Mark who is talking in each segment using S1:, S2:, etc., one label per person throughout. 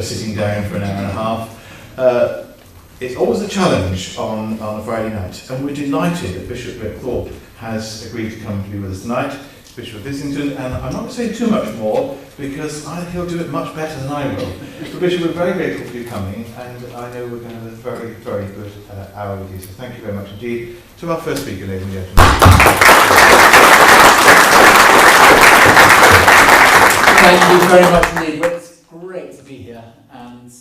S1: sitting down for an hour and a half. It's always a challenge on a Friday night, and we're delighted that Bishop RicThorpe has agreed to come to be with us tonight, Bishop of Islington, and I'm not going to say too much more because he'll do it much better than I will. So Bishop, we're very grateful for you coming, and I know we're going to have a very, very good hour with you, so thank you very much indeed. To our first speaker, ladies and gentlemen.
S2: Thank you very much indeed. Well, it's great to be here, and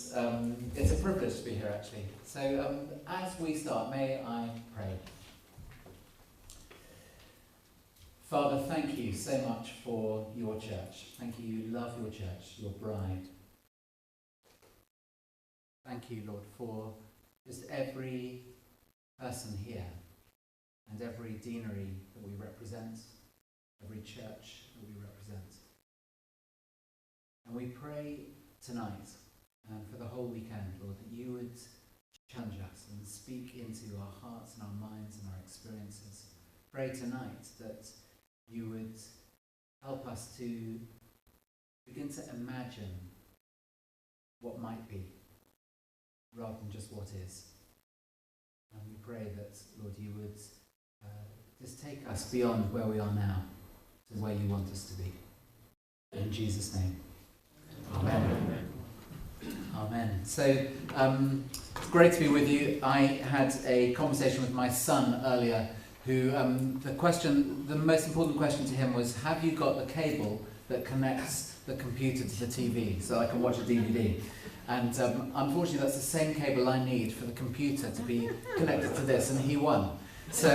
S2: it's a privilege to be here actually. So as we start, may I pray. Father, thank you so much for your church. Thank you love your church, your bride. Thank you, Lord, for just every person here and every deanery that we represent, every church that we represent. And we pray tonight and for the whole weekend, Lord, that you would challenge us and speak into our hearts and our minds and our experiences. Pray tonight that you would help us to begin to imagine what might be rather than just what is. And we pray that, Lord, you would just take us beyond where we are now to where you want us to be. In Jesus' name. Amen. Amen. So, it's great to be with you. I had a conversation with my son earlier who, the most important question to him was, have you got the cable that connects the computer to the TV so I can watch a DVD? And unfortunately that's the same cable I need for the computer to be connected to this, and he won. So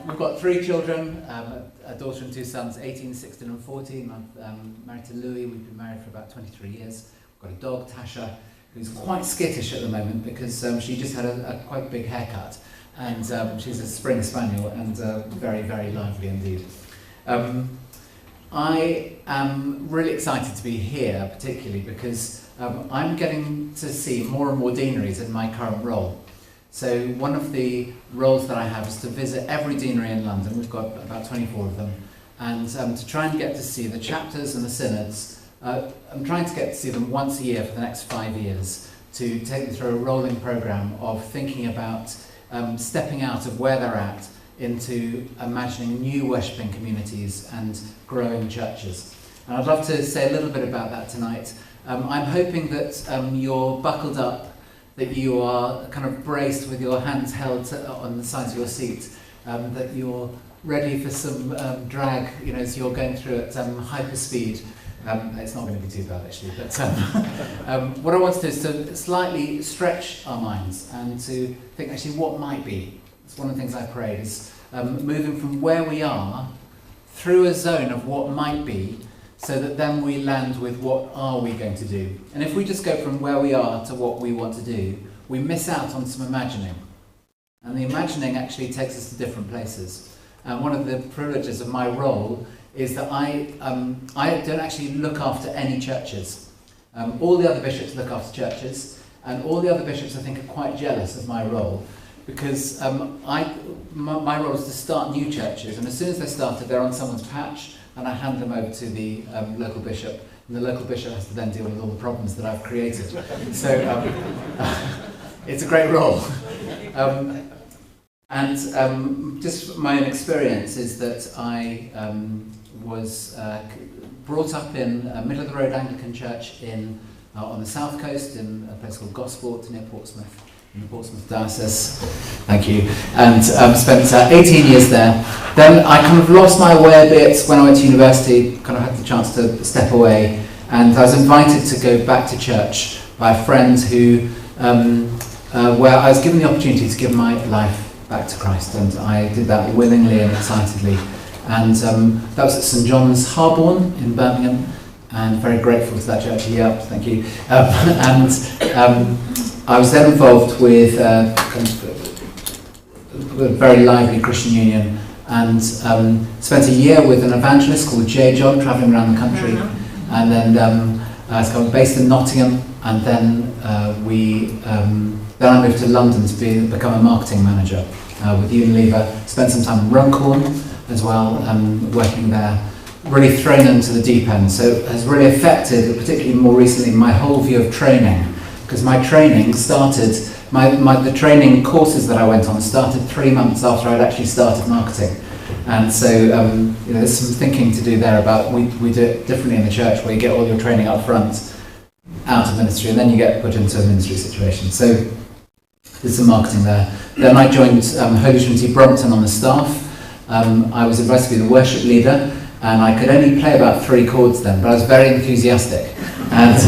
S2: we've got 3 children, a daughter and 2 sons, 18, 16 and 14. I'm married to Louis. We've been married for about 23 years. We've got a dog, Tasha, who's quite skittish at the moment because she just had a quite big haircut. And she's a Springer Spaniel and very, very lively indeed. I am really excited to be here, particularly because I'm getting to see more and more deaneries in my current role. So one of the roles that I have is to visit every deanery in London. We've got about 24 of them. And to try and get to see the chapters and the synods. I'm trying to get to see them once a year for the next 5 years to take them through a rolling programme of thinking about stepping out of where they're at into imagining new worshipping communities and growing churches. And I'd love to say a little bit about that tonight. I'm hoping that you're buckled up, that you are kind of braced with your hands held on the sides of your seat, that you're ready for some drag, as you're going through at hyper speed. It's not going to be too bad actually, but what I want to do is to slightly stretch our minds and to think actually what might be. It's one of the things I prayed, is moving from where we are through a zone of what might be, so that then we land with what are we going to do. And if we just go from where we are to what we want to do, we miss out on some imagining. And the imagining actually takes us to different places. And one of the privileges of my role is that I don't actually look after any churches. All the other bishops look after churches, and all the other bishops I think are quite jealous of my role, because my role is to start new churches, and as soon as they're started they're on someone's patch, and I hand them over to the local bishop, and the local bishop has to then deal with all the problems that I've created. So it's a great role. And just my own experience is that I was brought up in a middle-of-the-road Anglican church on the south coast in a place called Gosport near Portsmouth, in the Portsmouth diocese. Thank you. And spent 18 years there. Then I kind of lost my way a bit when I went to university, kind of had the chance to step away, and I was invited to go back to church by a friend who, where I was given the opportunity to give my life back to Christ, and I did that willingly and excitedly. And that was at St John's Harborne in Birmingham, and very grateful to that church. Yep, thank you. I was then involved with a very lively Christian union, and spent a year with an evangelist called J. John, travelling around the country, and then I was based in Nottingham, and then then I moved to London to become a marketing manager with Unilever. Spent some time in Runcorn as well, working there really thrown into the deep end. So it has really affected, particularly more recently, my whole view of training. Because my training started, the training courses that I went on started 3 months after I'd actually started marketing. And so there's some thinking to do there about, we do it differently in the church, where you get all your training up front, out of ministry, and then you get put into a ministry situation. So there's some marketing there. Then I joined Holy Trinity Brompton on the staff. I was invited to be the worship leader, and I could only play about 3 chords then, but I was very enthusiastic. And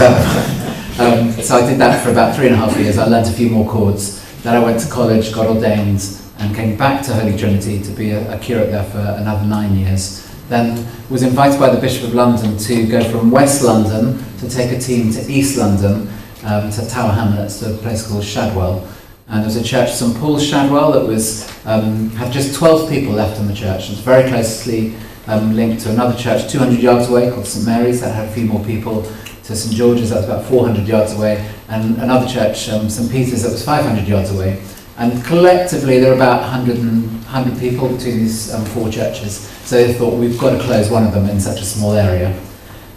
S2: so I did that for about 3.5 years. I learnt a few more chords. Then I went to college, got ordained, and came back to Holy Trinity to be a curate there for another 9 years. Then was invited by the Bishop of London to go from West London to take a team to East London, to Tower Hamlets, to a place called Shadwell. And there was a church, St Paul's Shadwell, that was had just 12 people left in the church. It's very closely linked to another church 200 yards away called St Mary's, that had a few more people, to St George's, that was about 400 yards away, and another church, St Peter's, that was 500 yards away. And collectively there were about 100 people between these 4 churches. So they thought, we've got to close one of them in such a small area.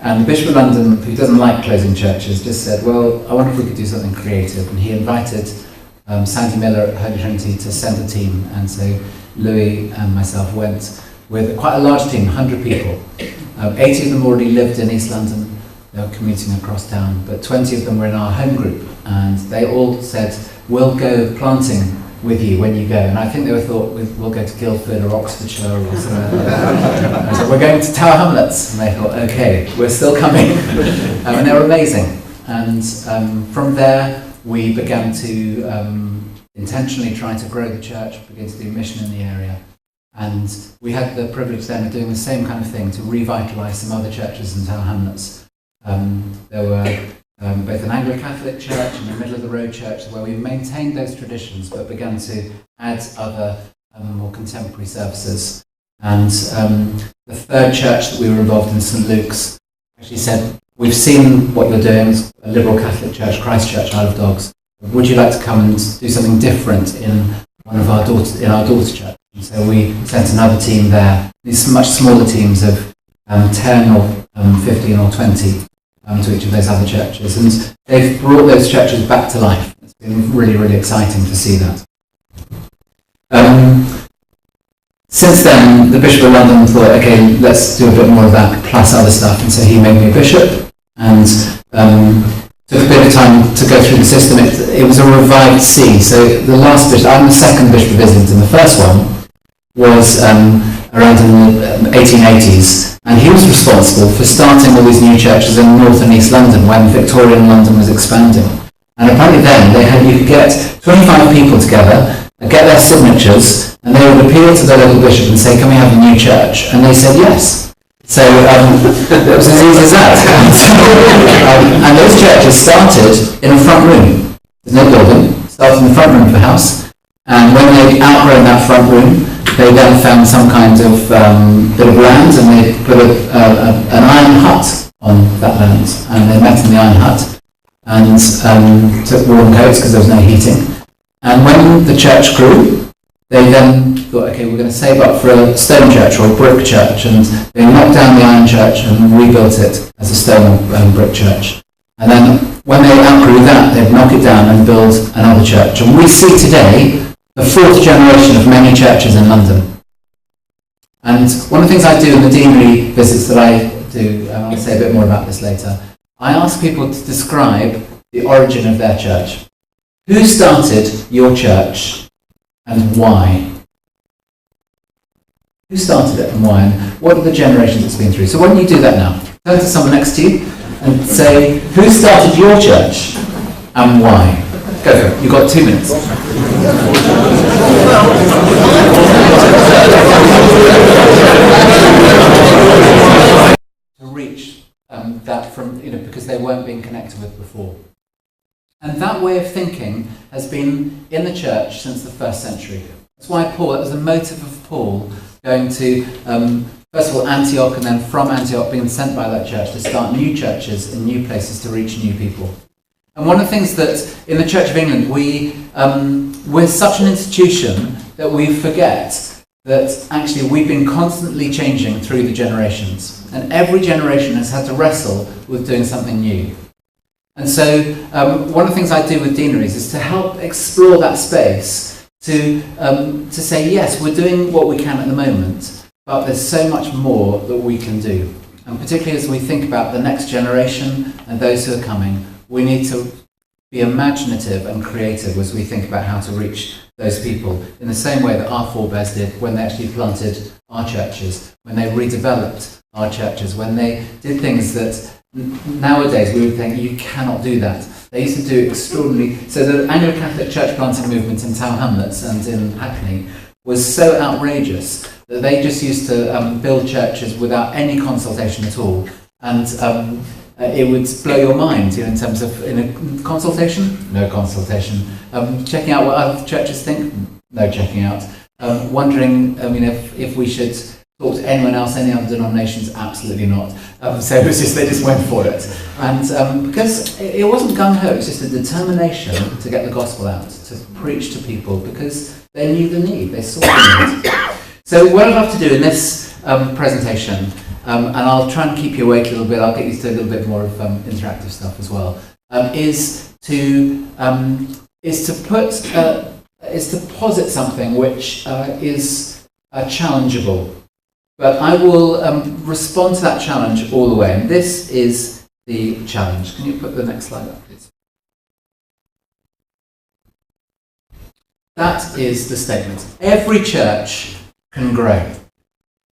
S2: And the Bishop of London, who doesn't like closing churches, just said, well, I wonder if we could do something creative. And he invited Sandy Miller at Holy Trinity to send a team. And so Louis and myself went with quite a large team, 100 people. 80 of them already lived in East London. They were commuting across town, but 20 of them were in our home group. And they all said, we'll go planting with you when you go. And I think they thought, we'll go to Guildford or Oxfordshire or something like that. I said, we're going to Tower Hamlets. And they thought, okay, we're still coming. And they were amazing. And from there, we began to intentionally try to grow the church, begin to do mission in the area. And we had the privilege then of doing the same kind of thing to revitalise some other churches in Tower Hamlets. There were both an Anglo-Catholic church and a middle-of-the-road church where we maintained those traditions but began to add other more contemporary services. And the third church that we were involved in, St Luke's, actually said, we've seen what you're doing, it's a liberal Catholic church, Christ Church, Isle of Dogs. Would you like to come and do something different in one of our daughter church? And so we sent another team there. These much smaller teams of 10 or 15 or 20 to each of those other churches. And they've brought those churches back to life. It's been really, really exciting to see that. Since then, the Bishop of London thought, okay, let's do a bit more of that, plus other stuff. And so he made me a bishop, and took a bit of time to go through the system. It was a revived see. So the last bishop, I'm the second Bishop of Islington. The first one was around in the 1880s. And he was responsible for starting all these new churches in North and East London when Victorian London was expanding. And apparently then you could get 25 people together, get their signatures, and they would appeal to the local bishop and say, can we have a new church? And they said yes. So it was as easy as that. And those churches started in a front room. There's no building, started in the front room of the house. And when they'd outgrown that front room, they then found some kind of bit of land, and they put an iron hut on that land. And they met in the iron hut and took warm coats because there was no heating. And when the church grew, they then thought, okay, we're going to save up for a stone church or a brick church. And they knocked down the iron church and rebuilt it as a stone brick church. And then when they outgrew that, they'd knock it down and build another church. And we see today the 4th generation of many churches in London. And one of the things I do in the deanery visits that I do, and I'll say a bit more about this later, I ask people to describe the origin of their church. Who started your church and why? Who started it and why? And what are the generations it's been through? So why don't you do that now? Turn to someone next to you and say, who started your church and why? Go for it. You've got 2 minutes. To reach that from, because they weren't being connected with before. And that way of thinking has been in the church since the 1st century. That's why that was the motive of Paul going to, first of all, Antioch, and then from Antioch being sent by that church to start new churches in new places to reach new people. And one of the things that in the Church of England, we're such an institution that we forget that actually we've been constantly changing through the generations, and every generation has had to wrestle with doing something new. And so one of the things I do with deaneries is to help explore that space, to say, yes, we're doing what we can at the moment, but there's so much more that we can do. And particularly as we think about the next generation and those who are coming, we need to be imaginative and creative as we think about how to reach those people in the same way that our forebears did when they actually planted our churches, when they redeveloped our churches, when they did things that nowadays we would think you cannot do that. They used to do extraordinary. So the Anglo-Catholic church planting movement in Tower Hamlets and in Hackney was so outrageous that they just used to build churches without any consultation at all, and it would blow your mind, in terms of consultation, no consultation, checking out what other churches think, no checking out, wondering, if we should talk to anyone else, any other denominations, absolutely not. So it was just, they just went for it. And because it wasn't gung-ho, it was just a determination to get the gospel out, to preach to people, because they knew the need, they saw the need. So what I'd love to do in this presentation, and I'll try and keep you awake a little bit, I'll get you to do a little bit more of interactive stuff as well, is to posit something which is challengeable. But I will respond to that challenge all the way, and this is the challenge. Can you put the next slide up, please? That is the statement. Every church can grow.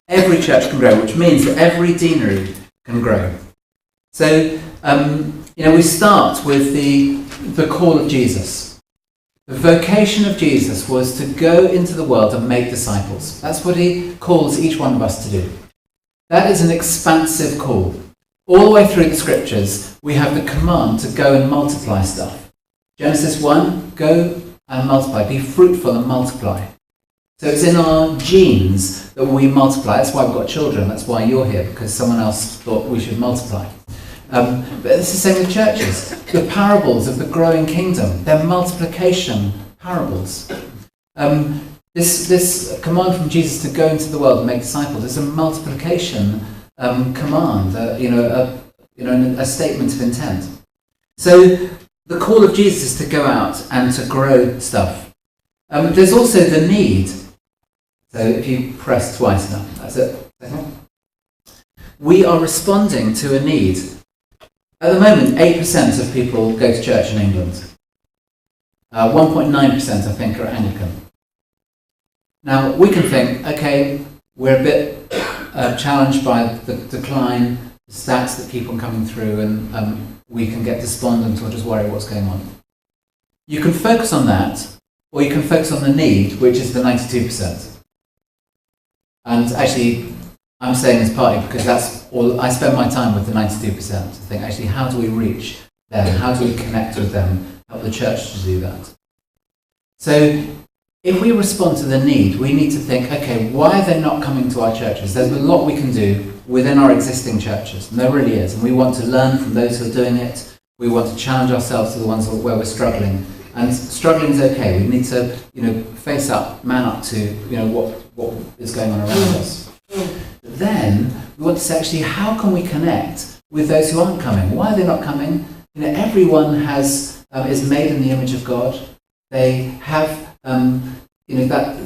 S2: Every church can grow, which means that every deanery can grow. So, we start with the call of Jesus. The vocation of Jesus was to go into the world and make disciples. That's what he calls each one of us to do. That is an expansive call. All the way through the scriptures, we have the command to go and multiply stuff. Genesis 1, go and multiply, be fruitful and multiply. So it's in our genes that we multiply. That's why we've got children. That's why you're here, because someone else thought we should multiply. But it's the same with churches. The parables of the growing kingdom, they're multiplication parables. This command from Jesus to go into the world and make disciples is a multiplication command, a statement of intent. So the call of Jesus is to go out and to grow stuff. There's also the need. So if you press twice now, that's it. We are responding to a need. At the moment, 8% of people go to church in England. 1.9% I think are Anglican. Now we can think, okay, we're a bit challenged by the decline, the stats that keep on coming through, and we can get despondent or just worry what's going on. You can focus on that, or you can focus on the need, which is the 92%. And actually, I'm saying this partly because that's all I spend my time with, the 92%. To think, actually, how do we reach them? How do we connect with them? Help the church to do that. So, if we respond to the need, we need to think, okay, why are they not coming to our churches? There's a lot we can do within our existing churches, and there really is. And we want to learn from those who are doing it. We want to challenge ourselves to the ones where we're struggling. And struggling is okay. We need to, face up, man up to, what is going on around us. But then we want to say, actually, how can we connect with those who aren't coming? Why are they not coming? Everyone is made in the image of God. They have, that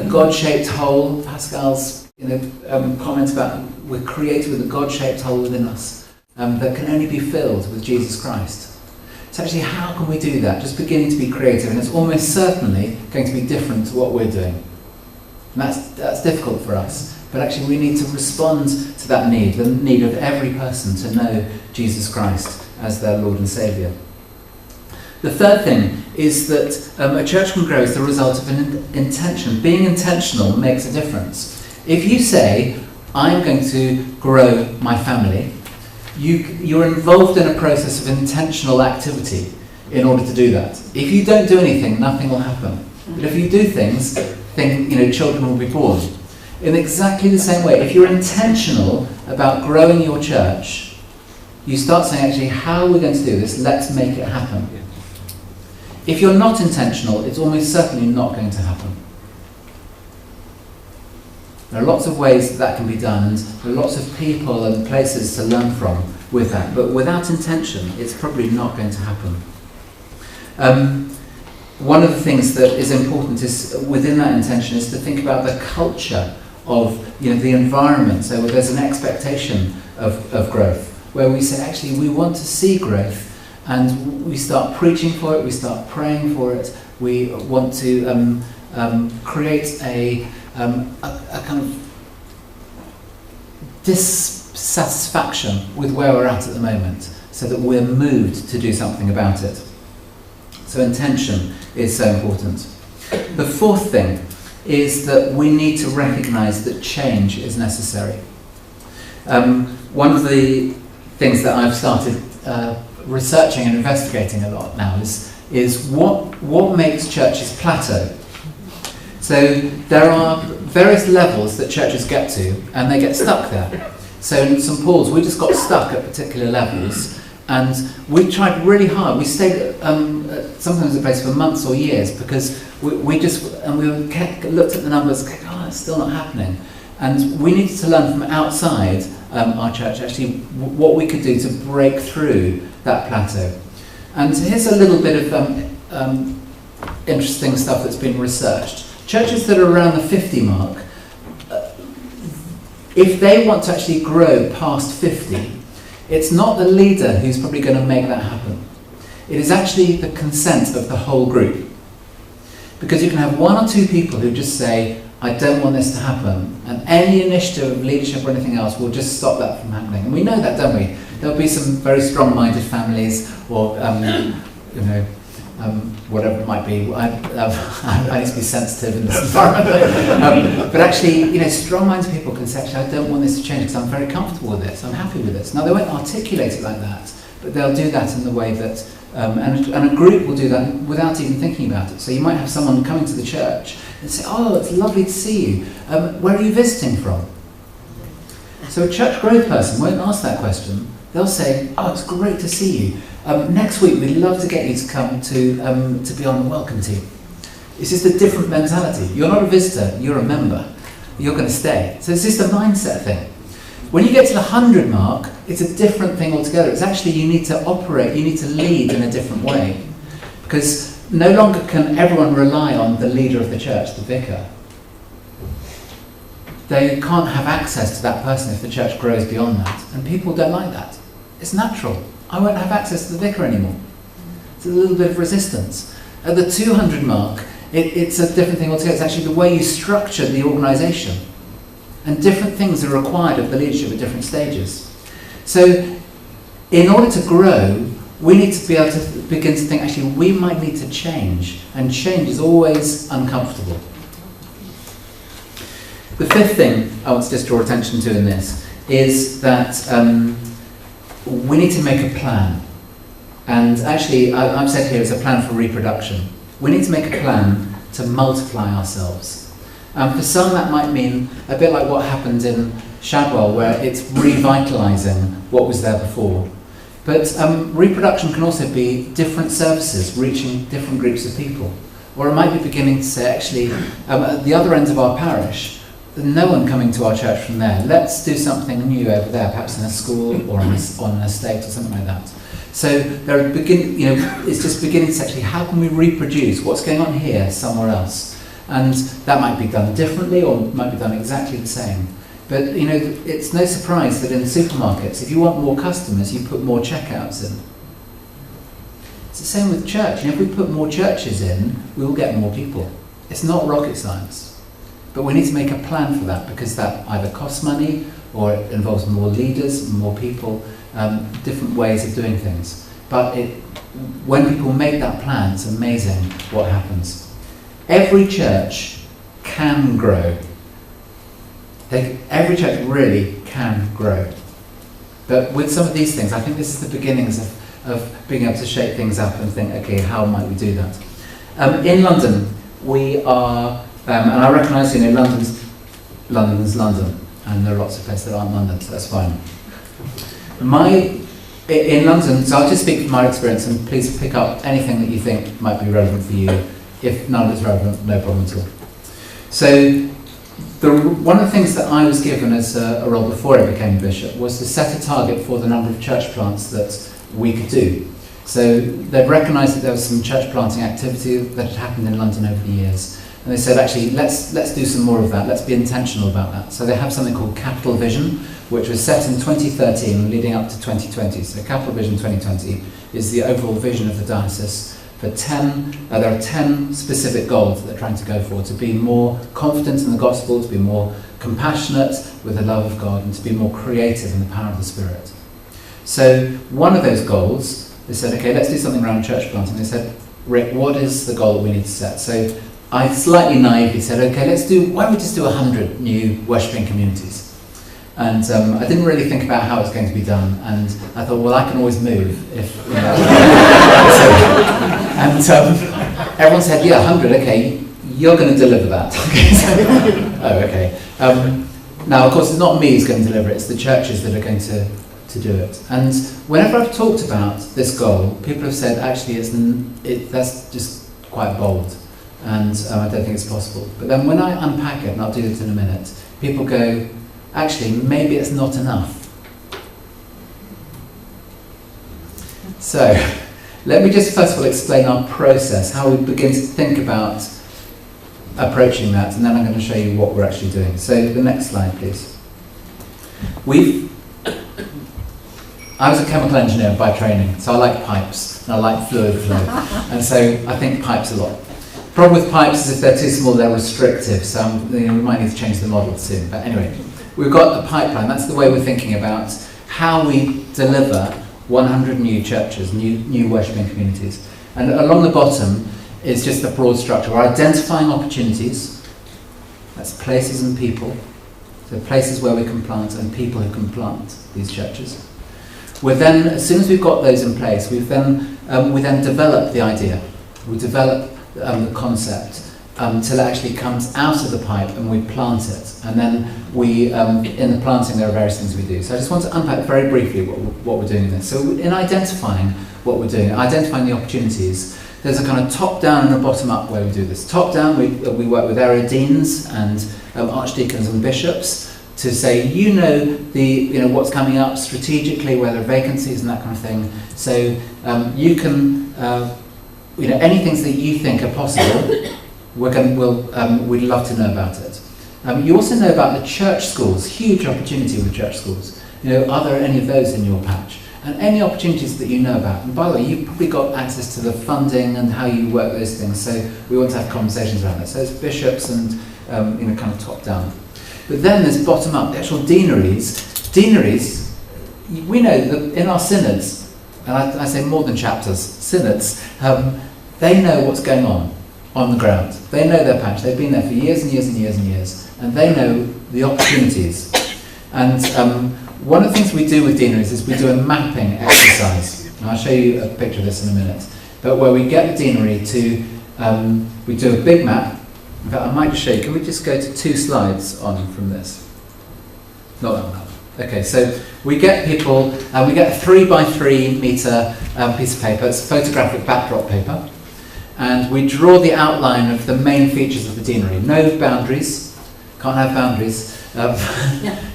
S2: God-shaped hole. Pascal's, comment about we're created with a God-shaped hole within us that can only be filled with Jesus Christ. So actually, how can we do that? Just beginning to be creative, and it's almost certainly going to be different to what we're doing. And that's difficult for us. But actually, we need to respond to that need, the need of every person to know Jesus Christ as their Lord and Saviour. The third thing is that a church can grow as the result of an intention. Being intentional makes a difference. If you say, I'm going to grow my family, you're involved in a process of intentional activity in order to do that. If you don't do anything, nothing will happen. But if you do things, children will be born. In exactly the same way, if you're intentional about growing your church, you start saying, actually, how are we going to do this? Let's make it happen. If you're not intentional, it's almost certainly not going to happen. There are lots of ways that can be done, and there are lots of people and places to learn from with that. But without intention, it's probably not going to happen. One of the things that is important is within that intention is to think about the culture of the environment. So there's an expectation of growth, where we say actually we want to see growth, and we start preaching for it, we start praying for it, we want to create a kind of dissatisfaction with where we're at the moment, so that we're moved to do something about it. So intention is so important. The fourth thing is that we need to recognise that change is necessary. One of the things that I've started researching and investigating a lot now is what makes churches plateau. So there are various levels that churches get to, and they get stuck there. So in St Paul's, we just got stuck at particular levels, and we tried really hard. We stayed sometimes at a place for months or years, because we looked at the numbers, it's still not happening. And we needed to learn from outside our church actually what we could do to break through that plateau. And here's a little bit of interesting stuff that's been researched. Churches that are around the 50 mark, if they want to actually grow past 50, it's not the leader who's probably going to make that happen. It is actually the consent of the whole group. Because you can have one or two people who just say, I don't want this to happen, and any initiative of leadership or anything else will just stop that from happening. And we know that, don't we? There'll be some very strong-minded families, or whatever it might be. I need to be sensitive in this environment. But actually, strong-minded people can say, actually, I don't want this to change because I'm very comfortable with this, I'm happy with this. Now, they won't articulate it like that, but they'll do that in the way that, and a group will do that without even thinking about it. So you might have someone coming to the church and say, oh, it's lovely to see you. Where are you visiting from? So a church growth person won't ask that question. They'll say, oh, it's great to see you. Next week, we'd love to get you to come to be on the welcome team. It's just a different mentality. You're not a visitor, you're a member. You're going to stay. So it's just a mindset thing. When you get to the 100 mark, it's a different thing altogether. It's actually, you need to operate, you need to lead in a different way. Because no longer can everyone rely on the leader of the church, the vicar. They can't have access to that person if the church grows beyond that. And people don't like that. It's natural. I won't have access to the vicar anymore. It's a little bit of resistance. At the 200 mark, it's a different thing altogether. It's actually the way you structure the organisation. And different things are required of the leadership at different stages. So, in order to grow, we need to be able to begin to think, actually, we might need to change. And change is always uncomfortable. The fifth thing I want to just draw attention to in this is that we need to make a plan. And actually, I've said here it's a plan for reproduction. We need to make a plan to multiply ourselves. For some, that might mean a bit like what happened in Shadwell, where it's revitalising what was there before. But reproduction can also be different services reaching different groups of people. Or it might be beginning to say, actually, at the other end of our parish, no one coming to our church from there. Let's do something new over there, perhaps in a school or on an estate or something like that. So it's just beginning to say, actually, how can we reproduce what's going on here somewhere else? And that might be done differently or might be done exactly the same. But it's no surprise that in supermarkets, if you want more customers, you put more checkouts in. It's the same with church. If we put more churches in, we will get more people. It's not rocket science. But we need to make a plan for that, because that either costs money or it involves more leaders, more people, different ways of doing things. But when people make that plan, it's amazing what happens. Every church can grow. Every church really can grow. But with some of these things, I think this is the beginnings of being able to shake things up and think, okay, how might we do that? In London, we are, and I recognise, London's London, and there are lots of places that aren't London, so that's fine. In London, so I'll just speak from my experience, and please pick up anything that you think might be relevant for you. If none of it's relevant, no problem at all. So, One of the things that I was given as a role before I became bishop was to set a target for the number of church plants that we could do. So they'd recognised that there was some church planting activity that had happened in London over the years. And they said, actually, let's do some more of that. Let's be intentional about that. So they have something called Capital Vision, which was set in 2013 leading up to 2020. So Capital Vision 2020 is the overall vision of the diocese for there are 10 specific goals that they're trying to go for: to be more confident in the gospel, to be more compassionate with the love of God, and to be more creative in the power of the Spirit. So one of those goals, they said, okay, let's do something around church planting. They said, Rick, what is the goal that we need to set? So I slightly naively said, okay, why don't we just do 100 new worshipping communities? And I didn't really think about how it was going to be done, and I thought, well, I can always move if, you know. Everyone said, yeah, 100, okay, you're going to deliver that. Oh, okay. Now, of course, it's not me who's going to deliver it, it's the churches that are going to do it. And whenever I've talked about this goal, people have said, actually, that's just quite bold, and I don't think it's possible. But then when I unpack it, and I'll do it in a minute, people go, actually, maybe it's not enough. So, let me just first of all explain our process, how we begin to think about approaching that, and then I'm going to show you what we're actually doing. So, the next slide, please. I was a chemical engineer by training, so I like pipes, and I like fluid flow, and so I think pipes a lot. The problem with pipes is if they're too small, they're restrictive, so we might need to change the model soon. But anyway, we've got the pipeline. That's the way we're thinking about how we deliver 100 new churches, new worshipping communities. And along the bottom is just the broad structure. We're identifying opportunities. That's places and people. So places where we can plant and people who can plant these churches. We're then, as soon as we've got those in place, we then develop the idea. We develop the concept till it actually comes out of the pipe and we plant it. And then we, in the planting, there are various things we do. So I just want to unpack very briefly what we're doing in this. So in identifying what we're doing, identifying the opportunities, there's a kind of top-down and a bottom-up way we do this. Top-down, we work with area deans and archdeacons and bishops to say, you know what's coming up strategically, where there are vacancies and that kind of thing. So you can, any things that you think are possible, we'd love to know about it. You also know about the church schools, huge opportunity with church schools. Are there any of those in your patch? And any opportunities that you know about. And by the way, you've probably got access to the funding and how you work those things, so we want to have conversations around it. So it's bishops and kind of top down. But then there's bottom up, the actual deaneries. Deaneries, we know that in our synods, and I say more than chapters, synods, they know what's going on the ground. They know their patch. They've been there for years and years and years and years, and they know the opportunities. And one of the things we do with deaneries is we do a mapping exercise. And I'll show you a picture of this in a minute. But where we get the deanery to, we do a big map. In fact, I might just show you. Can we just go to 2 slides on from this? Not that one. Okay, so we get people, we get a 3 by 3 metre piece of paper. It's photographic backdrop paper. And we draw the outline of the main features of the deanery. No boundaries. Can't have boundaries.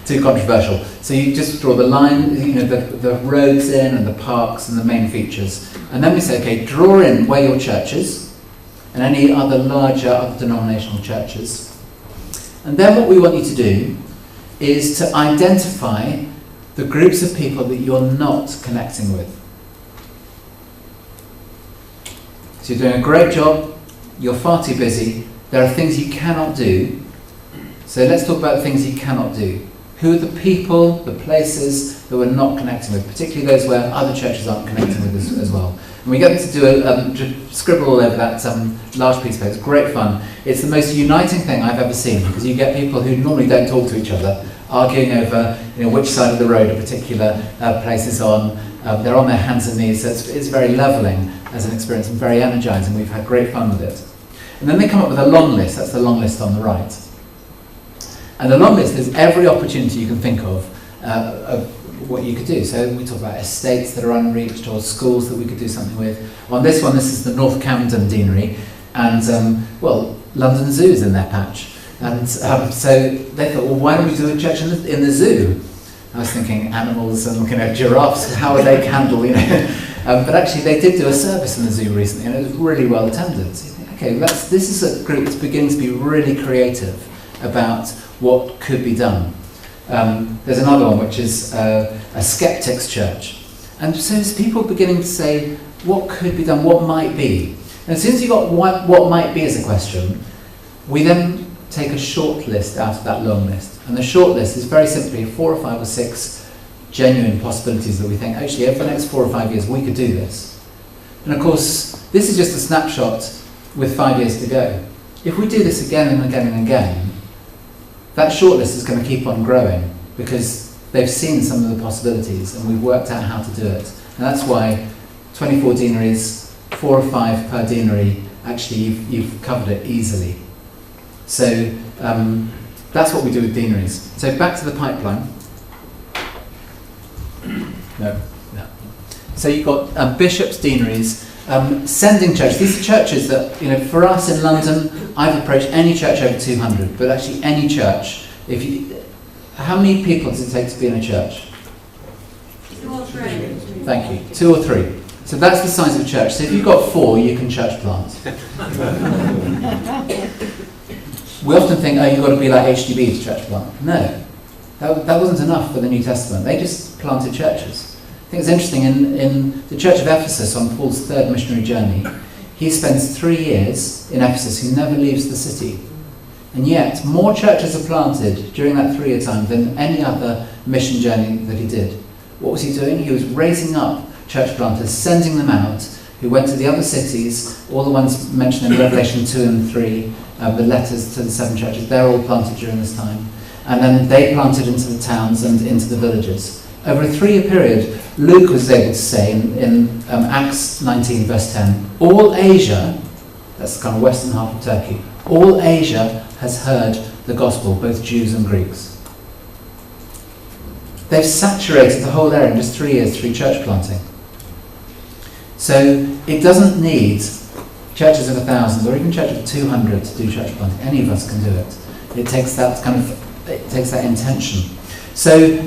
S2: Too controversial. So you just draw the line, the roads in and the parks and the main features. And then we say, okay, draw in where your church is and any other other denominational churches. And then what we want you to do is to identify the groups of people that you're not connecting with. So you're doing a great job, you're far too busy, there are things you cannot do. So let's talk about the things you cannot do. Who are the people, the places that we're not connecting with, particularly those where other churches aren't connecting with us as well. And we get them to do to scribble all over that large piece of paper. It's great fun. It's the most uniting thing I've ever seen, because you get people who normally don't talk to each other arguing over which side of the road a particular place is on. They're on their hands and knees, so it's very levelling as an experience and very energising. We've had great fun with it. And then they come up with a long list. That's the long list on the right. And the long list is every opportunity you can think of what you could do. So we talk about estates that are unreached or schools that we could do something with. On this one, this is the North Camden Deanery, and London Zoo is in their patch. And so they thought, well, why don't we do a church in the zoo? I was thinking animals and giraffes, how would they handle, but actually they did do a service in the zoo recently, and it was really well attended. So you think, okay, this is a group that's beginning to be really creative about what could be done. There's another one which is a skeptics church. And so there's people beginning to say, what could be done, what might be? And as soon as you've got what might be as a question, we then take a short list out of that long list. And the short list is very simply 4 or 5 or 6 genuine possibilities that we think, actually, over the next 4 or 5 years, we could do this. And of course, this is just a snapshot with 5 years to go. If we do this again and again and again, that short list is going to keep on growing because they've seen some of the possibilities and we've worked out how to do it. And that's why 24 deaneries, 4 or 5 per deanery, actually you've covered it easily. So that's what we do with deaneries. So back to the pipeline. No. So you've got bishops, deaneries, sending churches. These are churches that, for us in London, I've approached any church over 200, but actually any church. How many people does it take to be in a church?
S3: 2 or 3.
S2: Thank you. 2 or 3. So that's the size of a church. So if you've got 4, you can church plant. We often think, you've got to be like HDB to church plant. No, that wasn't enough for the New Testament. They just planted churches. I think it's interesting, in the church of Ephesus, on Paul's 3rd missionary journey, he spends 3 years in Ephesus. He never leaves the city. And yet, more churches are planted during that 3-year time than any other mission journey that he did. What was he doing? He was raising up church planters, sending them out, who went to the other cities, all the ones mentioned in Revelation 2 and 3, the letters to the 7 churches, they're all planted during this time. And then they planted into the towns and into the villages. Over a 3-year period, Luke was able to say in Acts 19 verse 10, all Asia, that's the kind of western half of Turkey, all Asia has heard the gospel, both Jews and Greeks. They've saturated the whole area in just 3 years through church planting. So it doesn't need churches of 1,000 or even churches of 200 to do church planting. Any of us can do it. It takes that intention. So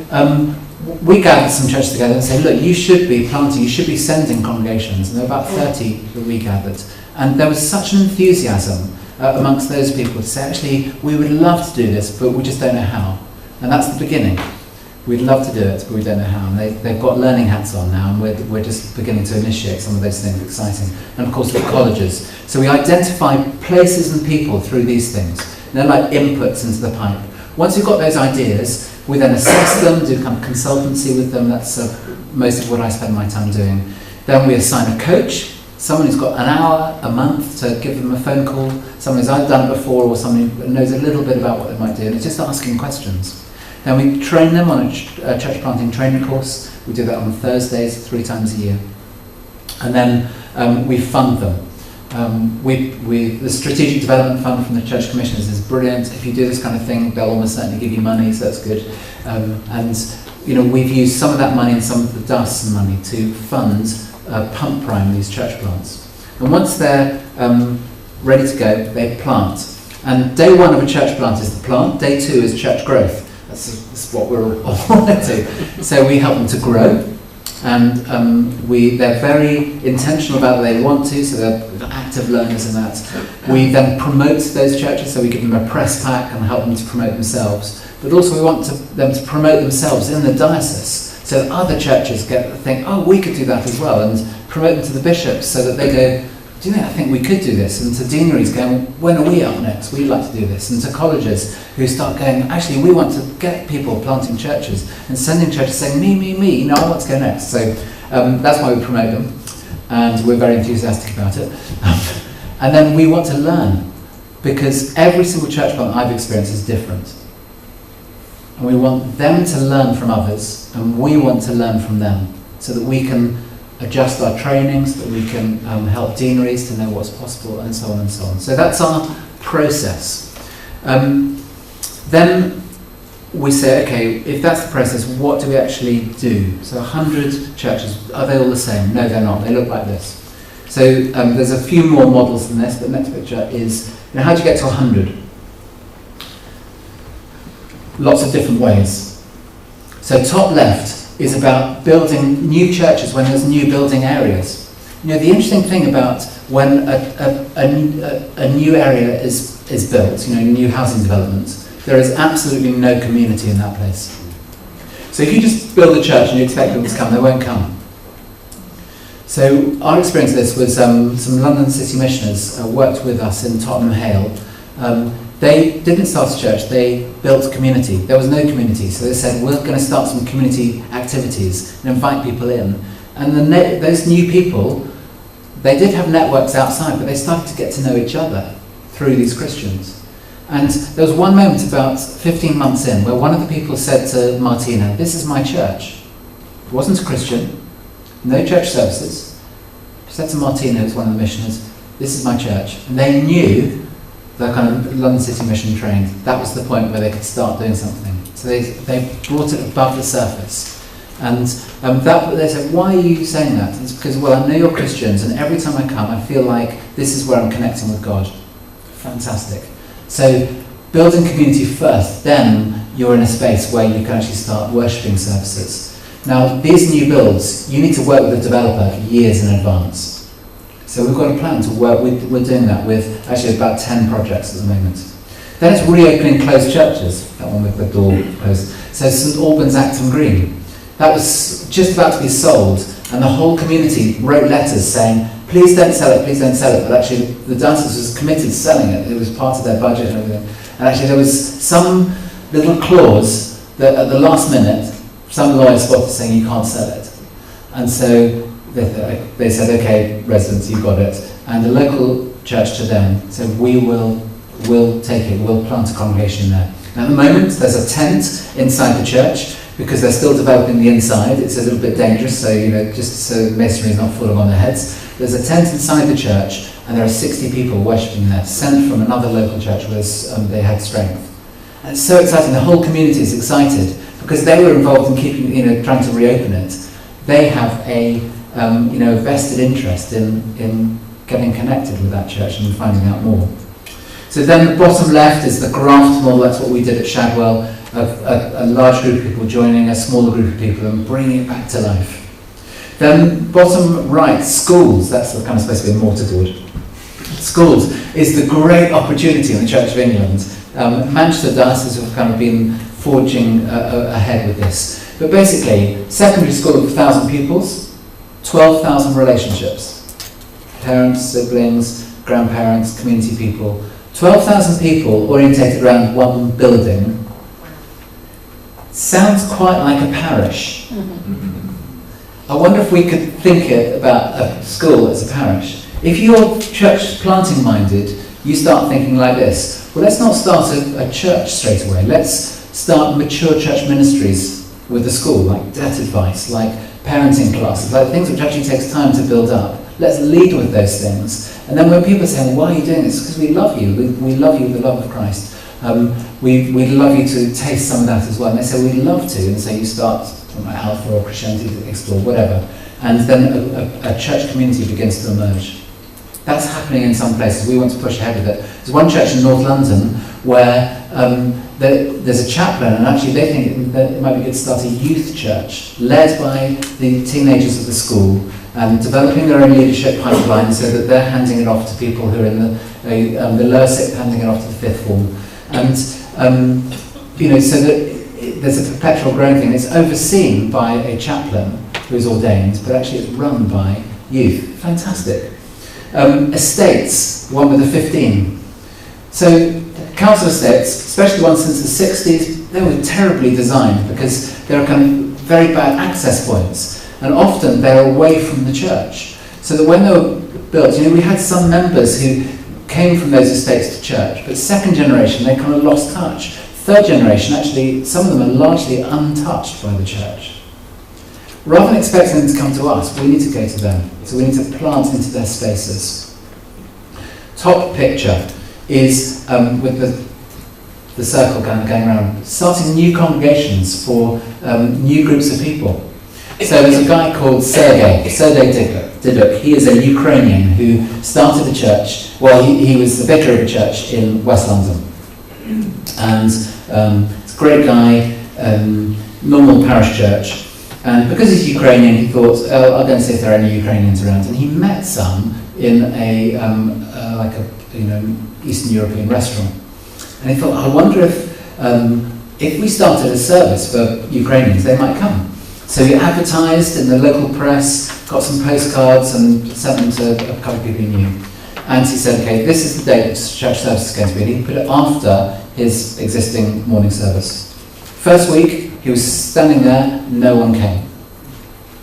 S2: we gathered some churches together and said, look, you should be planting, you should be sending congregations. And there were about 30 that we gathered. And there was such an enthusiasm amongst those people to say, actually, we would love to do this, but we just don't know how. And that's the beginning. We'd love to do it, but we don't know how. And they've got learning hats on now, and we're just beginning to initiate some of those things. Exciting. And of course, the colleges. So we identify places and people through these things. And they're like inputs into the pipe. Once we've got those ideas, we then assess them, do kind of consultancy with them. That's most of what I spend my time doing. Then we assign a coach, someone who's got an hour a month to give them a phone call, someone who's either done it before or someone who knows a little bit about what they might do. And it's just asking questions. Then we train them on a church planting training course. We do that on Thursdays, 3 times a year. And then we fund them. The Strategic Development Fund from the Church Commissioners is brilliant. If you do this kind of thing, they'll almost certainly give you money, so that's good. We've used some of that money and some of the dust money to fund pump prime these church plants. And once they're ready to go, they plant. And day 1 of a church plant is the plant. Day 2 is church growth. That's what we're all into. So we help them to grow. And they're very intentional about what they want to, so they're active learners in that. We then promote those churches, so we give them a press pack and help them to promote themselves. But also we want them to promote themselves in the diocese, so that other churches think, oh, we could do that as well, and promote them to the bishops so that they go, do you know, I think we could do this. And to deaneries going, when are we up next? We'd like to do this. And to colleges who start going, actually, we want to get people planting churches and sending churches saying, me, I want to go next. So that's why we promote them. And we're very enthusiastic about it. And then we want to learn, because every single church plant I've experienced is different. And we want them to learn from others, and we want to learn from them, so that we can adjust our training, so that we can help deaneries to know what's possible, and so on and so on. So that's our process. Then we say, okay, if that's the process, what do we actually do? So 100 churches, are they all the same? No, they're not. They look like this. So there's a few more models than this, but the next picture is, how do you get to 100? lots of different ways. So top left is about building new churches when there's new building areas. You know, the interesting thing about when a new area is built, you know, new housing development, there is absolutely no community in that place. So if you just build a church and you expect people to come, they won't come. So our experience of this was some London City missioners worked with us in Tottenham Hale. They didn't start a church, they built community. There was no community, so they said, we're going to start some community activities and invite people in. And those new people, they did have networks outside, but they started to get to know each other through these Christians. And there was one moment about 15 months in where one of the people said to Martina, this is my church. It wasn't a Christian, no church services. She said to Martina, who's one of the missioners, this is my church. And they knew, they're kind of London City Mission trained, that was the point where they could start doing something. So they brought it above the surface. And they said, why are you saying that? It's because, well, I know you're Christians, and every time I come, I feel like this is where I'm connecting with God. Fantastic. So building community first, then you're in a space where you can actually start worshipping services. Now, these new builds, you need to work with the developer for years in advance. So we've got a plan to work, we're doing that with actually about 10 projects at the moment. Then it's reopening closed churches, that one with the door closed. So St Albans Acton Green, that was just about to be sold, and the whole community wrote letters saying, please don't sell it, please don't sell it. But actually, the diocese was committed to selling it. It was part of their budget and everything. And actually, there was some little clause that at the last minute, some lawyer spotted saying you can't sell it. And so they said, okay, residents, you've got it. And the local church to them said, we'll take it, we'll plant a congregation there. And at the moment, there's a tent inside the church, because they're still developing the inside. It's a little bit dangerous, so, you know, just so masonry is not falling on their heads. There's a tent inside the church, and there are 60 people worshipping there, sent from another local church where they had strength. And it's so exciting. The whole community is excited because they were involved in keeping, you know, trying to reopen it. They have a, vested interest in getting connected with that church and finding out more. So then the bottom left is the graft model. That's what we did at Shadwell. A large group of people joining a smaller group of people and bringing it back to life. Then bottom right, schools. That's kind of supposed to be a mortarboard. Schools is the great opportunity in the Church of England. Manchester Diocese have kind of been forging ahead with this. But basically, secondary school of 1,000 pupils, 12,000 relationships. Parents, siblings, grandparents, community people. 12,000 people orientated around one building. Sounds quite like a parish. I wonder if we could think about a school as a parish. If you're church planting minded, you start thinking like this. Well, let's not start a church straight away. Let's start mature church ministries with the school, like debt advice, like parenting classes, like things which actually takes time to build up. Let's lead with those things. And then when people say, why are you doing this? Because we love you. We love you with the love of Christ. We'd love you to taste some of that as well. And they say, we'd love to. And so you start from Alpha or Christianity to explore, whatever. And then a church community begins to emerge. That's happening in some places. We want to push ahead with it. There's one church in North London where there's a chaplain, and actually they think that it might be good to start a youth church led by the teenagers of the school, and developing their own leadership pipeline so that they're handing it off to people who are in the lower sixth, handing it off to the fifth form. And, so that there's a perpetual growing thing. It's overseen by a chaplain who's ordained, but actually it's run by youth. Fantastic. Estates, one with the 15. So council estates, especially ones since the 60s, they were terribly designed because there are kind of very bad access points, and often they're away from the church. So that when they were built, we had some members who came from those estates to church, but second generation, they kind of lost touch. Third generation, actually, some of them are largely untouched by the church. Rather than expecting them to come to us, we need to go to them. So we need to plant into their spaces. Top picture is with the circle kind of going around, starting new congregations for new groups of people. So there's a guy called Sergei Diduk. He is a Ukrainian who started a church. Well, he was the vicar of a church in West London. And it's great guy, normal parish church. And because he's Ukrainian, he thought, oh, I'll go and see if there are any Ukrainians around. And he met some in a Eastern European restaurant. And he thought, I wonder if we started a service for Ukrainians, they might come. So he advertised in the local press, got some postcards and sent them to a couple of people he knew. And he said, okay, this is the date that church service is going to be. And he put it after his existing morning service. First week, he was standing there, no one came.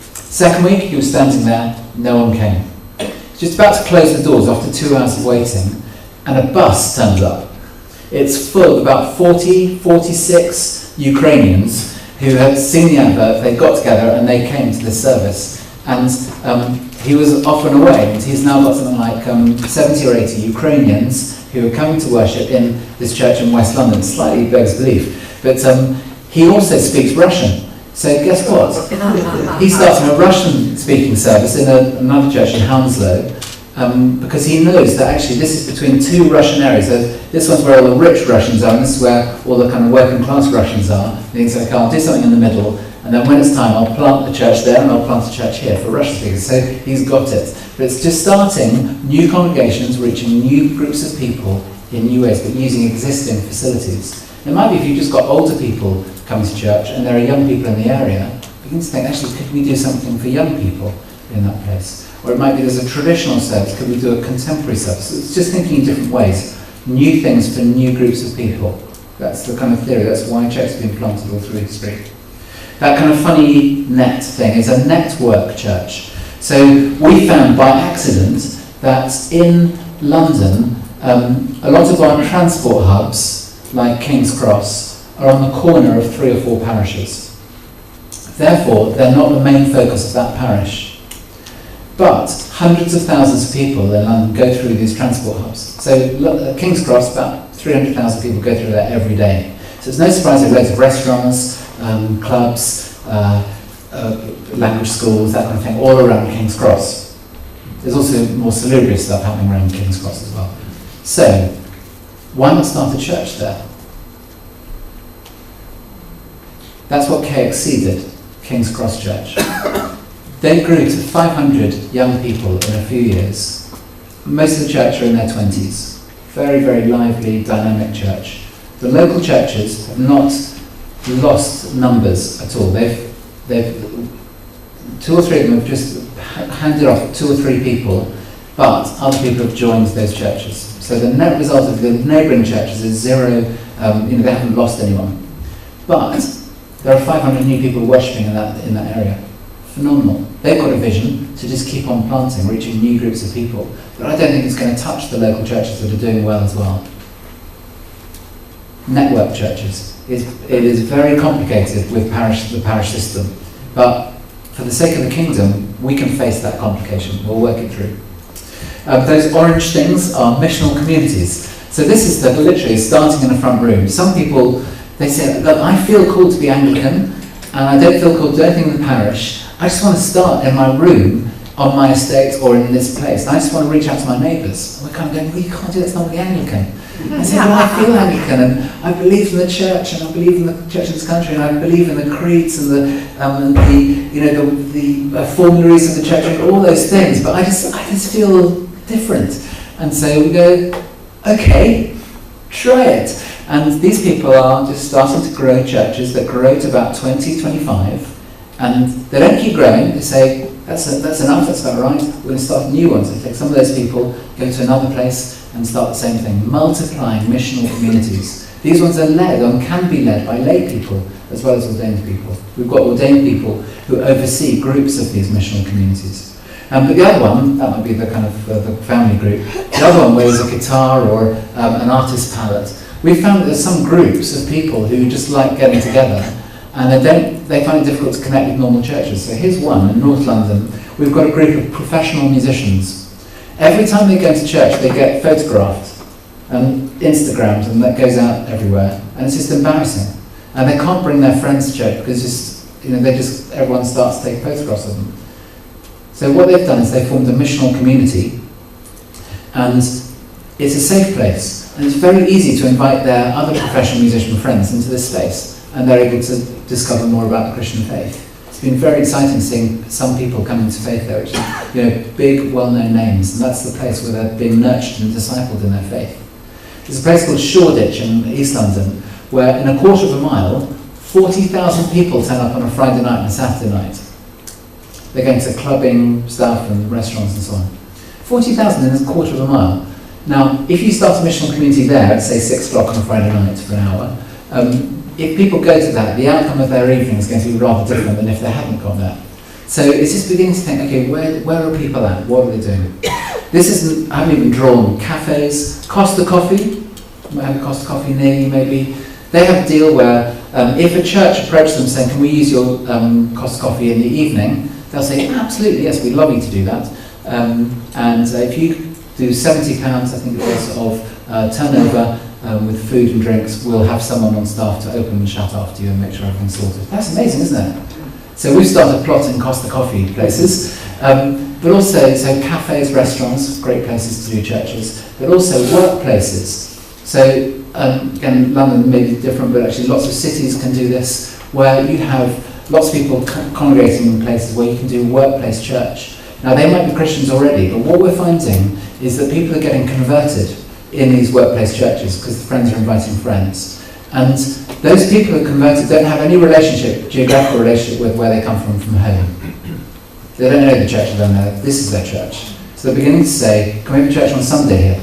S2: Second week, he was standing there, no one came. He's just about to close the doors after 2 hours of waiting, and a bus turns up. It's full of about 46 Ukrainians who had seen the advert, they got together and they came to this service. And he was off and away, and he's now got something like 70 or 80 Ukrainians who are coming to worship in this church in West London. Slightly begs belief. But he also speaks Russian. So guess what? He starts a Russian-speaking service in another church in Hounslow, because he knows that actually this is between two Russian areas. So this one's where all the rich Russians are, and this is where all the kind of working class Russians are. And he thinks, okay, I'll do something in the middle, and then when it's time, I'll plant the church there, and I'll plant a church here for Russian speakers. So he's got it. But it's just starting new congregations, reaching new groups of people in new ways, but using existing facilities. It might be if you've just got older people coming to church, and there are young people in the area, you can think, actually, could we do something for young people in that place? Or it might be there's a traditional service, could we do a contemporary service? It's just thinking in different ways, new things for new groups of people. That's the kind of theory, that's why church has been planted all through history. That kind of funny net thing is a network church. So we found by accident that in London, a lot of our transport hubs, like King's Cross, are on the corner of 3 or 4 parishes. Therefore, they're not the main focus of that parish. But hundreds of thousands of people in London go through these transport hubs. So at King's Cross, about 300,000 people go through there every day. So it's no surprise there are loads of restaurants, clubs, language schools, that kind of thing, all around King's Cross. There's also more salubrious stuff happening around King's Cross as well. So, why not start a church there? That's what KXC did, King's Cross Church. They grew to 500 young people in a few years. Most of the church are in their 20s. Very, very lively, dynamic church. The local churches have not lost numbers at all. They've 2 or 3 of them have just handed off 2 or 3 people, but other people have joined those churches. So the net result of the neighbouring churches is 0. They haven't lost anyone. But there are 500 new people worshipping in that area. Phenomenal. They've got a vision to just keep on planting, reaching new groups of people. But I don't think it's going to touch the local churches that are doing well as well. Network churches. It is very complicated with the parish system. But for the sake of the kingdom, we can face that complication. We'll work it through. Those orange things are missional communities. So this is literally starting in the front room. Some people, they say, look, I feel called to be Anglican, and I don't feel called to do anything in the parish. I just want to start in my room, on my estate, or in this place. And I just want to reach out to my neighbours. And we're kind of going, well, you can't do that, it's not the Anglican. I say, well, I feel Anglican, and I believe in the church, and I believe in the church in this country, and I believe in the creeds and the formularies of the church, and all those things. But I just feel different. And so we go, okay, try it. And these people are just starting to grow churches that grow to about 20, 25, and they don't keep growing. They say, that's enough, that's about right, we're going to start new ones. They take some of those people, go to another place and start the same thing, multiplying missional communities. These ones are led and can be led by lay people as well as ordained people. We've got ordained people who oversee groups of these missional communities. But the other one, that might be the kind of the family group, the other one where there's a guitar or an artist's palette. We found that there's some groups of people who just like getting together, and they find it difficult to connect with normal churches. So here's one in North London. We've got a group of professional musicians. Every time they go to church, they get photographed and Instagrammed, and that goes out everywhere. And it's just embarrassing. And they can't bring their friends to church because everyone starts to take photographs of them. So what they've done is they've formed a missional community, and it's a safe place. And it's very easy to invite their other professional musician friends into this space, and they're able to discover more about the Christian faith. It's been very exciting seeing some people come into faith there, which are big, well-known names, and that's the place where they're being nurtured and discipled in their faith. There's a place called Shoreditch in East London, where in a quarter of a mile, 40,000 people turn up on a Friday night and a Saturday night. They're going to clubbing stuff and restaurants and so on. 40,000 in a quarter of a mile. Now, if you start a missional community there at, say, 6 o'clock on a Friday night for an hour, if people go to that, the outcome of their evening is going to be rather different than if they hadn't gone there. So it's just beginning to think, okay, where are people at? What are they doing? This isn't, I haven't even drawn cafes. Costa Coffee, you might have a Costa Coffee near you maybe. They have a deal where if a church approaches them saying, can we use your Costa Coffee in the evening? They'll say, absolutely, yes, we'd love you to do that. And if you do £70, I think it was, of turnover with food and drinks, we'll have someone on staff to open and shut after you and make sure everything's sorted. That's amazing, isn't it? So we've started plotting Costa Coffee places, but also so cafes, restaurants, great places to do churches, but also workplaces. So again, London may be different, but actually lots of cities can do this, where you have lots of people congregating in places where you can do workplace church. Now they might be Christians already, but what we're finding is that people are getting converted in these workplace churches because the friends are inviting friends. And those people who are converted don't have any relationship, geographical relationship with where they come from home. They don't know the church, they don't know this is their church. So they're beginning to say, can we have a church on Sunday here?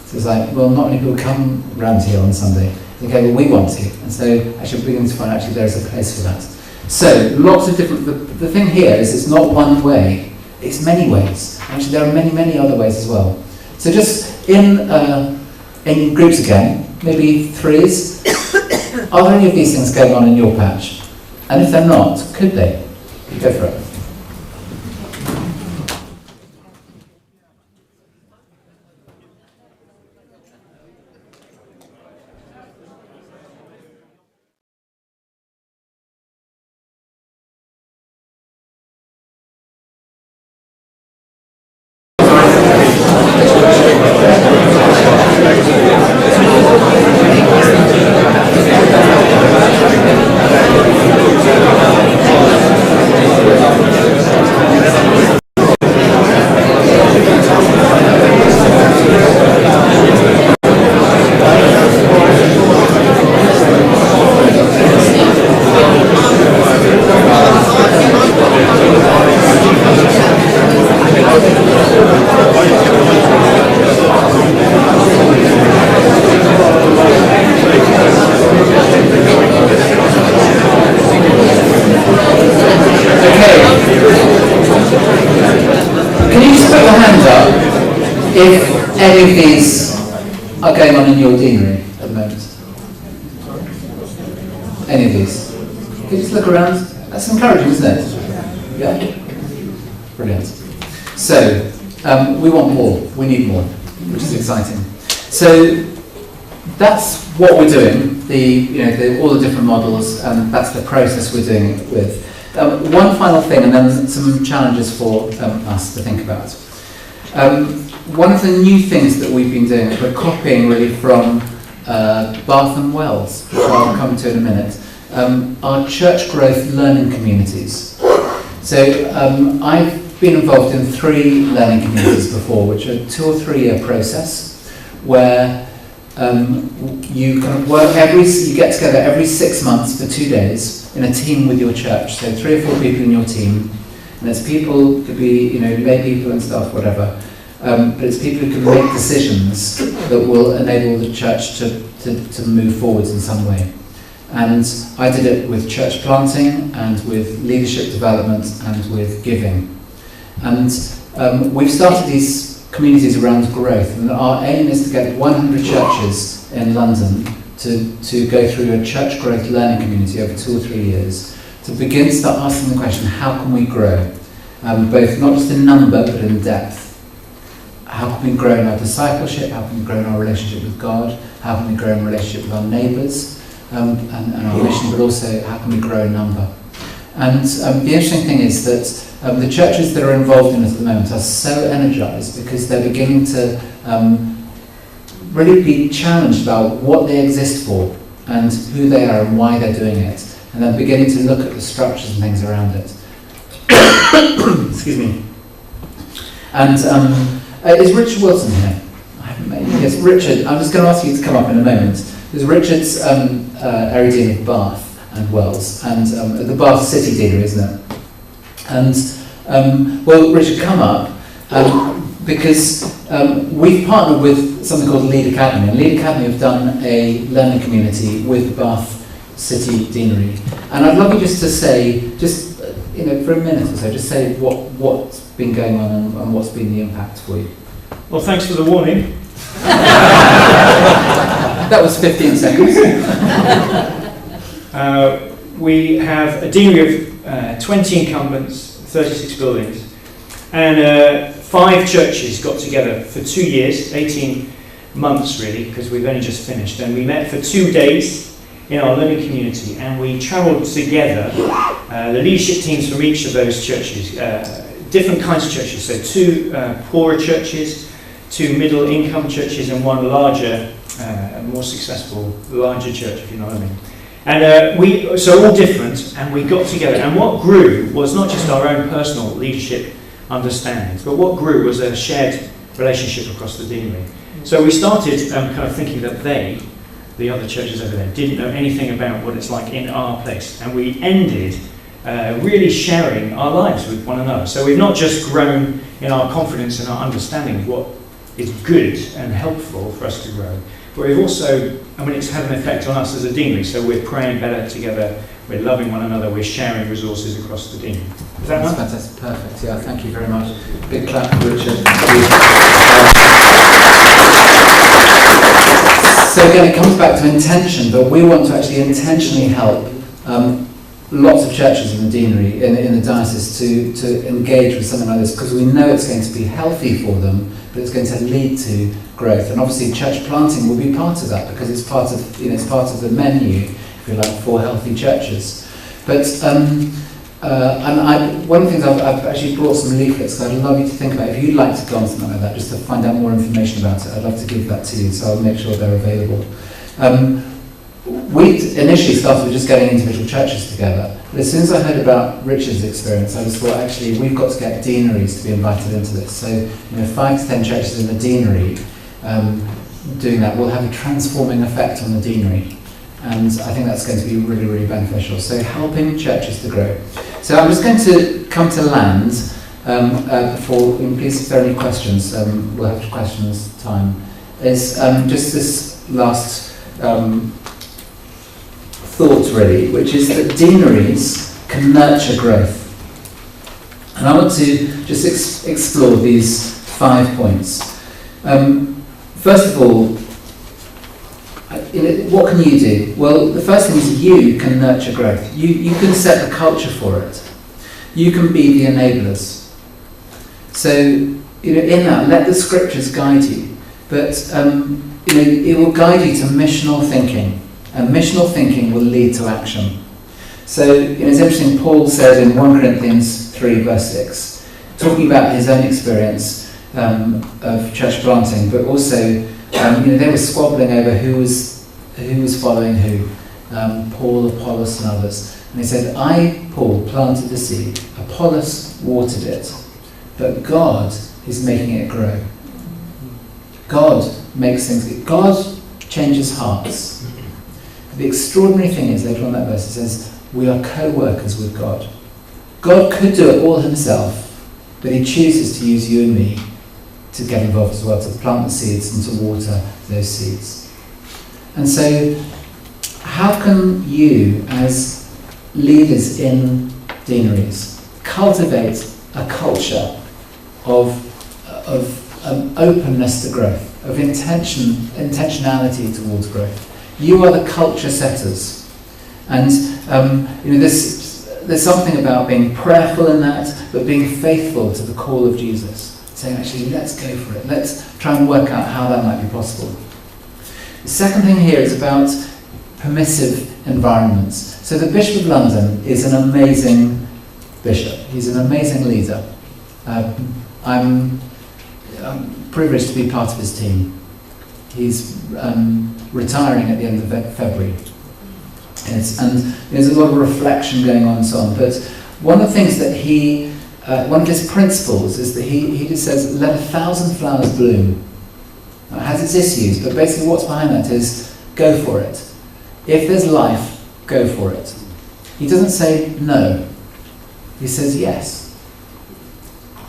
S2: So it's like, well, not many people come around here on Sunday. Okay, well, we want to. And so actually we're beginning to find actually there's a place for that. So lots of different, the thing here is it's not one way, it's many ways. Actually there are many, many other ways as well. So just in groups again, maybe threes, are there any of these things going on in your patch? And if they're not, could they? Go for it. If any of these are going on in your deanery at the moment? Any of these? Can you just look around? That's encouraging, isn't it? Yeah? Brilliant. So, we want more. We need more, which is exciting. So, that's what we're doing, all the different models, and that's the process we're doing it with. One final thing, and then some challenges for us to think about. One of the new things that we've been doing, we're copying really from Bath and Wells, which I'll come to in a minute, are church growth learning communities. So I've been involved in 3 learning communities before, which are a 2 or 3 year process, where you kind of you get together every 6 months for 2 days in a team with your church. So 3 or 4 people in your team, and it's people, could be lay people and stuff, whatever. But it's people who can make decisions that will enable the church to move forwards in some way. And I did it with church planting and with leadership development and with giving. And we've started these communities around growth, and our aim is to get 100 churches in London to go through a church growth learning community over 2 or 3 years, to begin to start asking the question, how can we grow? Both not just in number, but in depth. How can we grow in our discipleship? How can we grow in our relationship with God? How can we grow in relationship with our neighbours and our mission, but also how can we grow in number? And the interesting thing is that the churches that are involved in it at the moment are so energised because they're beginning to really be challenged about what they exist for and who they are and why they're doing it, and then beginning to look at the structures and things around it. Excuse me. And is Richard Wilson here? I haven't met you. Yes, Richard. I'm just going to ask you to come up in a moment. There's Richard's area dean of Bath and Wells, and the Bath City dealer, isn't it? And well, Richard, come up because we've partnered with something called Lead Academy, and Lead Academy have done a learning community with Bath City Deanery, and I'd love you just to say, just for a minute or so, just say what's been going on and what's been the impact for you.
S4: Well, thanks for the warning.
S2: That was 15 seconds.
S4: We have a deanery of 20 incumbents, 36 buildings, and 5 churches got together for 2 years, 18 months really, because we've only just finished, and we met for 2 days in our learning community, and we travelled together, the leadership teams from each of those churches, different kinds of churches, so 2 poorer churches, 2 middle income churches, and 1 larger, more successful, larger church, if you know what I mean. And so all different, and we got together, and what grew was not just our own personal leadership understandings, but what grew was a shared relationship across the deanery. So we started kind of thinking that the other churches over there, didn't know anything about what it's like in our place, and we ended really sharing our lives with one another. So we've not just grown in our confidence and our understanding of what is good and helpful for us to grow, but we've also, it's had an effect on us as a deanery, so we're praying better together, we're loving one another, we're sharing resources across the deanery. Is that
S2: That's
S4: right?
S2: fantastic, perfect, yeah, thank you very much. Big clap for Richard. So again, it comes back to intention, but we want to actually intentionally help lots of churches in the deanery, in the diocese, to engage with something like this, because we know it's going to be healthy for them, but it's going to lead to growth. And obviously church planting will be part of that, because it's part of, it's part of the menu, if you like, for healthy churches. But one of the things I've actually brought some leaflets that I'd love you to think about. If you'd like to go on something like that, just to find out more information about it, I'd love to give that to you, so I'll make sure they're available. We initially started with just getting individual churches together, but as soon as I heard about Richard's experience, I just thought, actually, we've got to get deaneries to be invited into this. So, 5 to 10 churches in the deanery doing that will have a transforming effect on the deanery, and I think that's going to be really, really beneficial. So, helping churches to grow. So, I'm just going to come to land before, please, if there are any questions, we'll have questions time. Is just this last thought, really, which is that deaneries can nurture growth. And I want to just explore these 5 points. First of all, what can you do? Well, the first thing is you can nurture growth. You can set the culture for it. You can be the enablers. So, in that, let the scriptures guide you. But, it will guide you to missional thinking. And missional thinking will lead to action. So, it's interesting, Paul said in 1 Corinthians 3, verse 6, talking about his own experience of church planting, but also, they were squabbling over who was following who, Paul, Apollos, and others. And he said, I, Paul, planted the seed, Apollos watered it, but God is making it grow. God makes things, God changes hearts. The extraordinary thing is, later on that verse, it says, we are co-workers with God. God could do it all himself, but he chooses to use you and me to get involved as well, to plant the seeds and to water those seeds. And so, how can you, as leaders in deaneries, cultivate a culture of openness to growth, of intentionality towards growth? You are the culture setters, and there's something about being prayerful in that, but being faithful to the call of Jesus. Saying, actually, let's go for it. Let's try and work out how that might be possible. The second thing here is about permissive environments. So the Bishop of London is an amazing bishop. He's an amazing leader. I'm privileged to be part of his team. He's retiring at the end of February. And there's a lot of reflection going on and so on. But one of the things that one of his principles is that he just says, let 1,000 flowers bloom. Now, it has its issues, but basically what's behind that is, go for it. If there's life, go for it. He doesn't say no. He says yes.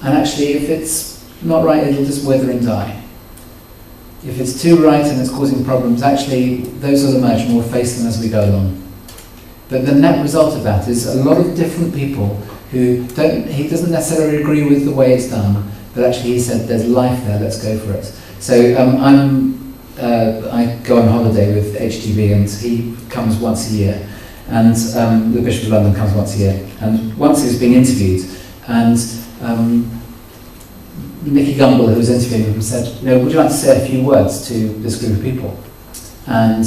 S2: And actually, if it's not right, it'll just wither and die. If it's too right and it's causing problems, actually, those will emerge and we'll face them as we go along. But the net result of that is a lot of different people who he doesn't necessarily agree with the way it's done, but actually he said, there's life there, let's go for it. So I go on holiday with HTB, and he comes once a year, and the Bishop of London comes once a year. And once he was being interviewed, and Nicky Gumbel, who was interviewing him, said, would you like to say a few words to this group of people? And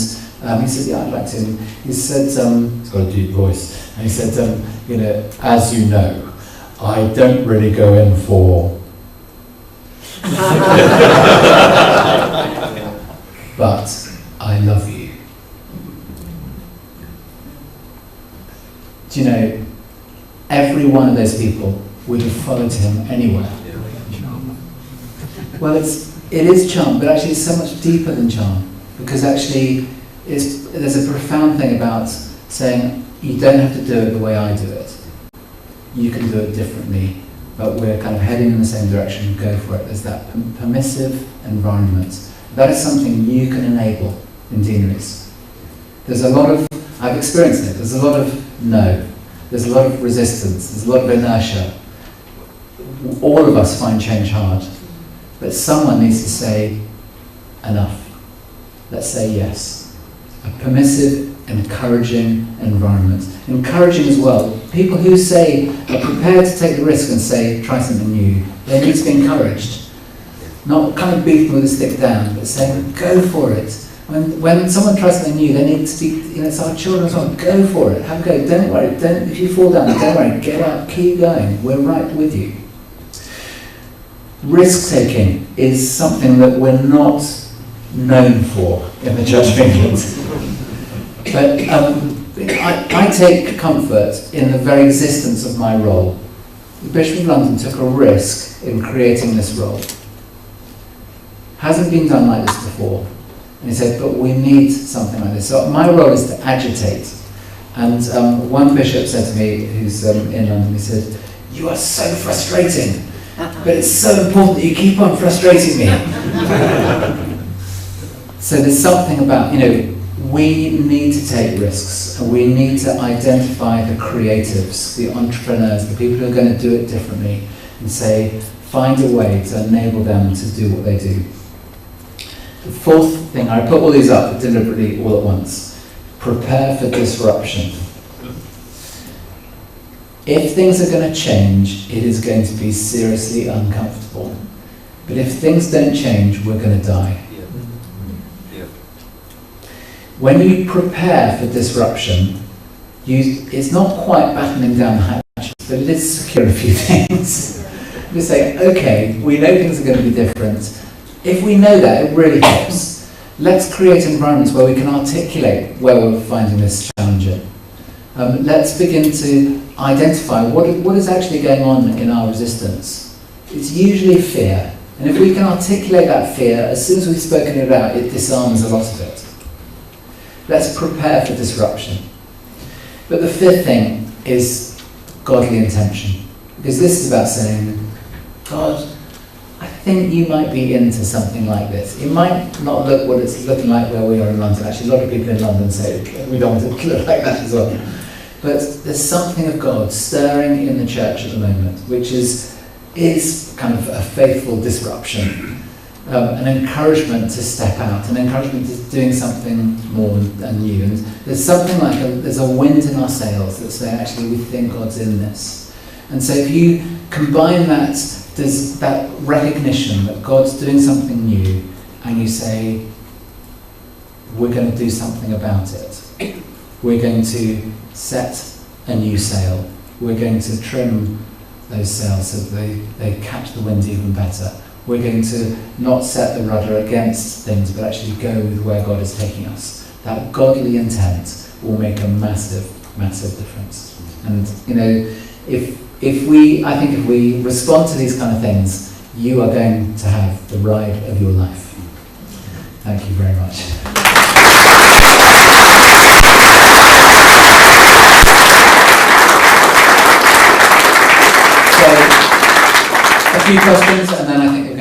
S2: he said, yeah, I'd like to. He said, he's got a deep voice, and he said, as you know, I don't really go in for but I love you. Do you know, every one of those people would have followed him anywhere. Well, it is charm, but actually it's so much deeper than charm, because actually there's a profound thing about saying, you don't have to do it the way I do it. You can do it differently, but we're kind of heading in the same direction, go for it. There's that permissive environment. That is something you can enable in deaneries. There's a lot of, I've experienced it, there's a lot of no. There's a lot of resistance, there's a lot of inertia. All of us find change hard. But someone needs to say, enough. Let's say yes. A permissive, encouraging environment. Encouraging as well. People who are prepared to take the risk and say, try something new, they need to be encouraged. Not kind of beating with a stick down, but saying, go for it. When someone tries something new, they need to be, it's our children as well, go for it, have a go, don't worry, if you fall down, don't worry, get up, keep going, we're right with you. Risk-taking is something that we're not known for in the Church of England. But I take comfort in the very existence of my role. The Bishop of London took a risk in creating this role. Hasn't been done like this before. And he said, but we need something like this. So my role is to agitate. And one bishop said to me, who's in London, he said, you are so frustrating. But it's so important that you keep on frustrating me. So there's something about, we need to take risks, and we need to identify the creatives, the entrepreneurs, the people who are going to do it differently, and say, find a way to enable them to do what they do. The fourth thing, I put all these up deliberately all at once. Prepare for disruption. If things are going to change, it is going to be seriously uncomfortable. But if things don't change, we're going to die. Yeah. When you prepare for disruption, it's not quite battening down the hatches, but it is secure a few things. You say, okay, we know things are going to be different. If we know that, it really helps. Let's create environments where we can articulate where we're finding this challenging. Let's begin to identify what is actually going on in our resistance. It's usually fear. And if we can articulate that fear, as soon as we've spoken it out, it disarms a lot of it. Let's prepare for disruption. But the fifth thing is godly intention. Because this is about saying, God, I think you might be into something like this. It might not look what it's looking like where we are in London. Actually, a lot of people in London say we don't want it to look like that as well. But there's something of God stirring in the church at the moment, which is kind of a faithful disruption, an encouragement to step out, an encouragement to doing something more and new. And there's something like there's a wind in our sails that say, actually, we think God's in this. And so if you combine that, there's that recognition that God's doing something new, and you say, we're going to do something about it. We're going to set a new sail. We're going to trim those sails so that they catch the wind even better. We're going to not set the rudder against things, but actually go with where God is taking us. That godly intent will make a massive, massive difference. And if we respond to these kind of things, you are going to have the ride of your life. Thank you very much. So, a few questions, and then I think